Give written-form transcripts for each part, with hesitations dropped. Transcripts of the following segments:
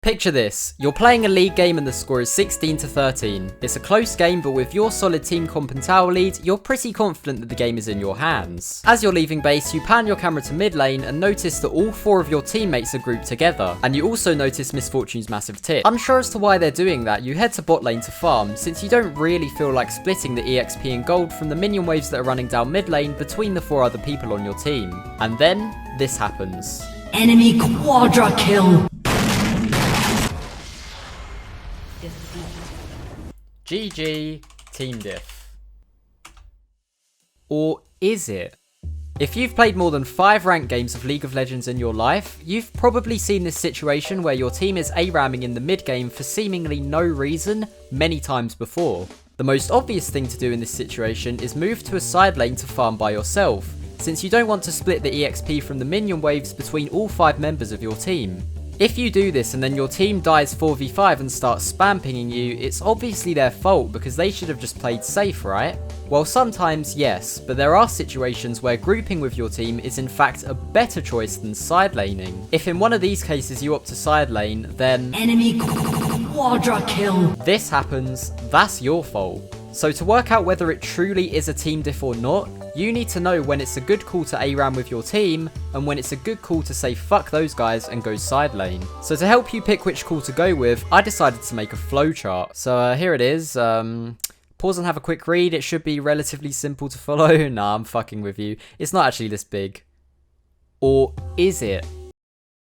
Picture this, you're playing a league game and the score is 16-13. It's a close game, but with your solid team comp and tower lead, you're pretty confident that the game is in your hands. As you're leaving base, you pan your camera to mid lane and notice that all 4 of your teammates are grouped together. And you also notice Misfortune's massive tip. Unsure as to why they're doing that, you head to bot lane to farm, since you don't really feel like splitting the EXP and gold from the minion waves that are running down mid lane between the 4 other people on your team. And then, this happens. Enemy quadra kill. GG, team diff. Or is it? If you've played more than 5 ranked games of League of Legends in your life, you've probably seen this situation where your team is ARAMing in the mid game for seemingly no reason many times before. The most obvious thing to do in this situation is move to a side lane to farm by yourself, since you don't want to split the EXP from the minion waves between all 5 members of your team. If you do this and then your team dies 4v5 and starts spam pinging you, it's obviously their fault because they should have just played safe, right? Well, sometimes yes, but there are situations where grouping with your team is in fact a better choice than side laning. If in one of these cases you opt to side lane, then Enemy quadra kill. This happens, that's your fault. So to work out whether it truly is a team diff or not, you need to know when it's a good call to ARAM with your team, and when it's a good call to say fuck those guys and go side lane. So to help you pick which call to go with, I decided to make a flowchart. So here it is, pause and have a quick read, it should be relatively simple to follow. Nah, I'm fucking with you. It's not actually this big. Or is it?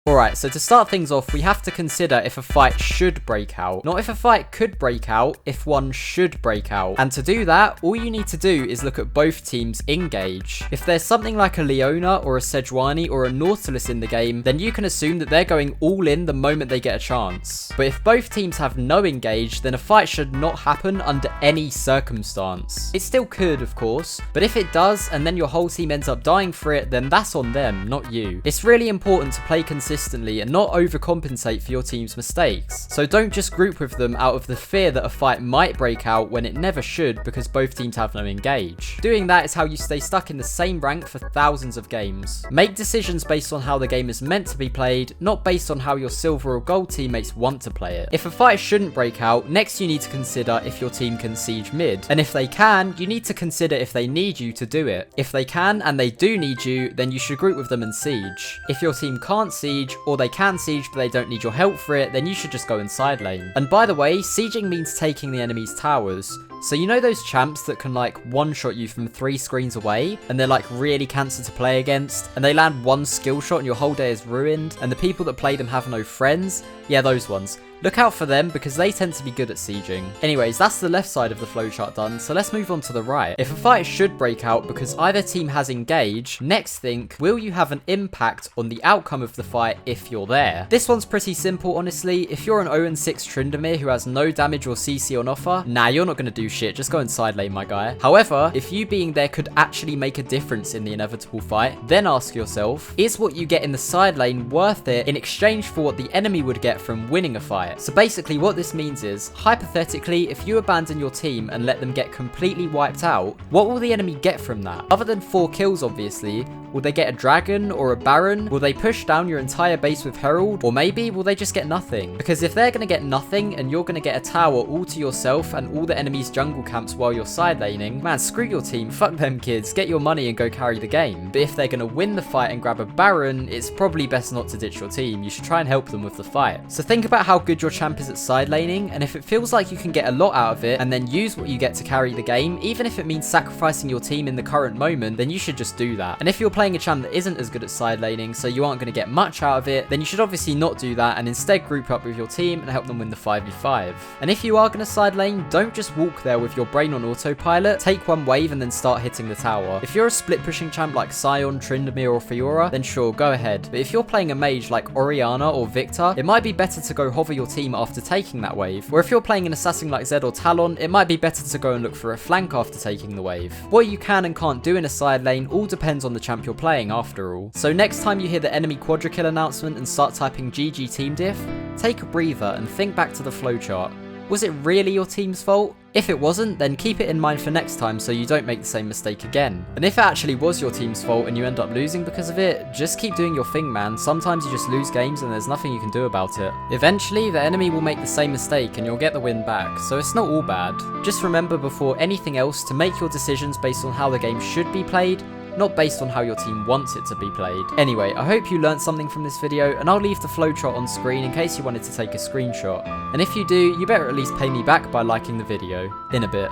Alright, so to start things off, we have to consider if a fight should break out. Not if a fight could break out, if one should break out. And to do that, all you need to do is look at both teams engage. If there's something like a Leona or a Sejuani or a Nautilus in the game, then you can assume that they're going all in the moment they get a chance. But if both teams have no engage, then a fight should not happen under any circumstance. It still could, of course, but if it does, and then your whole team ends up dying for it, then that's on them, not you. It's really important to play consistently and not overcompensate for your team's mistakes. So don't just group with them out of the fear that a fight might break out when it never should because both teams have no engage. Doing that is how you stay stuck in the same rank for thousands of games. Make decisions based on how the game is meant to be played, not based on how your silver or gold teammates want to play it. If a fight shouldn't break out, next you need to consider if your team can siege mid. And if they can, you need to consider if they need you to do it. If they can and they do need you, then you should group with them and siege. If your team can't siege, or they can siege but they don't need your help for it, then you should just go in side lane. And by the way, sieging means taking the enemy's towers. So you know those champs that can like one-shot you from 3 screens away, and they're like really cancer to play against, and they land one skill shot and your whole day is ruined, and the people that play them have no friends? Yeah, those ones. Look out for them because they tend to be good at sieging. Anyways, that's the left side of the flowchart done, so let's move on to the right. If a fight should break out because either team has engage, next think, will you have an impact on the outcome of the fight if you're there? This one's pretty simple, honestly. If you're an 0-6 Tryndamere who has no damage or CC on offer, nah, you're not going to do shit, just go in side lane, my guy. However, if you being there could actually make a difference in the inevitable fight, then ask yourself, is what you get in the side lane worth it in exchange for what the enemy would get from winning a fight? So basically what this means is, hypothetically, if you abandon your team and let them get completely wiped out, what will the enemy get from that? Other than 4 kills, obviously, will they get a dragon or a baron? Will they push down your entire base with herald? Or maybe will they just get nothing? Because if they're going to get nothing and you're going to get a tower all to yourself and all the enemy's jungle camps while you're side laning, man, screw your team, fuck them kids, get your money and go carry the game. But if they're going to win the fight and grab a baron, it's probably best not to ditch your team. You should try and help them with the fight. So think about how good your champ is at side laning, and if it feels like you can get a lot out of it and then use what you get to carry the game, even if it means sacrificing your team in the current moment, then you should just do that. And if you're playing a champ that isn't as good at side laning, so you aren't going to get much out of it, then you should obviously not do that and instead group up with your team and help them win the 5v5. And if you are going to side lane, don't just walk there with your brain on autopilot, take one wave and then start hitting the tower. If you're a split pushing champ like Sion, Tryndamere or Fiora, then sure, go ahead. But if you're playing a mage like Orianna or Victor, it might be better to go hover your team after taking that wave. Or if you're playing an assassin like Zed or Talon, it might be better to go and look for a flank after taking the wave. What you can and can't do in a side lane all depends on the champ you're playing after all. So next time you hear the enemy quadra kill announcement and start typing GG team diff, take a breather and think back to the flowchart. Was it really your team's fault? If it wasn't, then keep it in mind for next time so you don't make the same mistake again. And if it actually was your team's fault and you end up losing because of it, just keep doing your thing, man. Sometimes you just lose games and there's nothing you can do about it. Eventually, the enemy will make the same mistake and you'll get the win back, so it's not all bad. Just remember before anything else to make your decisions based on how the game should be played, not based on how your team wants it to be played. Anyway, I hope you learned something from this video, and I'll leave the flowchart on screen in case you wanted to take a screenshot. And if you do, you better at least pay me back by liking the video. In a bit.